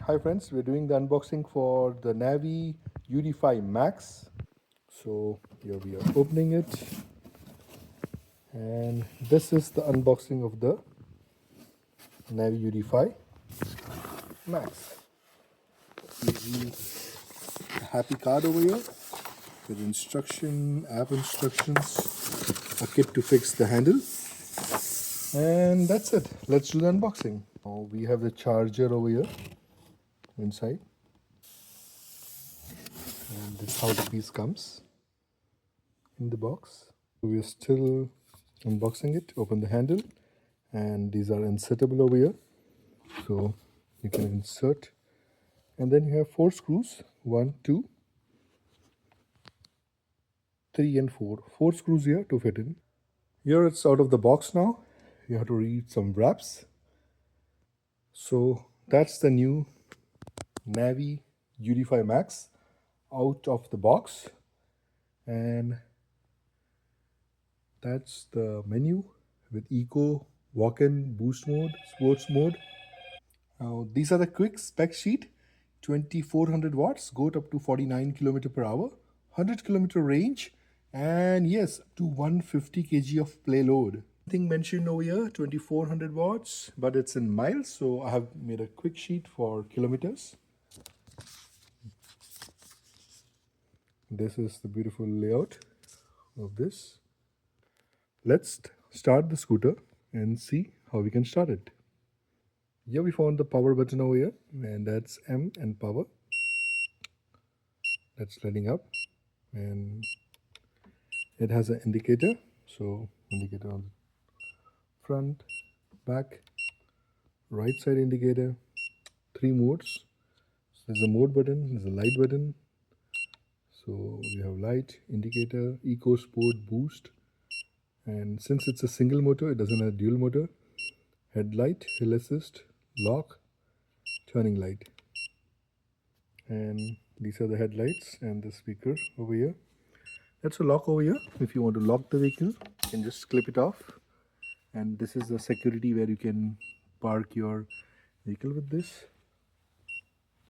Hi friends, we're doing the unboxing for the NAVEE UT5 Max. So here we are opening it, and this is the unboxing of the NAVEE UT5 Max. Easy, a happy card over here with app instructions, a kit to fix the handle, and that's it. Let's do the unboxing. Now we have the charger over here inside, and this is how the piece comes in the box. We're still unboxing it. Open the handle, and these are insertable over here, so you can insert. And then you have 4 screws, 1, 2, 3 and 4 screws here to fit in. Here it's out of the box now. You have to read some wraps. So that's the new NAVEE UT5 Max out of the box, and that's the menu with eco, walk-in, boost mode, sports mode. Now these are the quick spec sheet. 2400 watts, go up to 49 kilometer per hour, 100 kilometer range, and yes, up to 150 kg of payload. Thing mentioned over here, 2400 watts, but it's in miles, so I have made a quick sheet for kilometers. This is the beautiful layout of this. Let's start the scooter and see how we can start it. Here we found the power button over here, and that's M and power. That's lighting up, and it has an indicator. So indicator on the front, back, right side indicator, 3 modes. So there's a mode button, there's a light button. So we have light, indicator, eco, sport, boost. And since it's a single motor, it doesn't have dual motor. Headlight, hill assist, lock, turning light. And these are the headlights and the speaker over here. That's a lock over here. If you want to lock the vehicle, you can just clip it off. And this is the security where you can park your vehicle with this.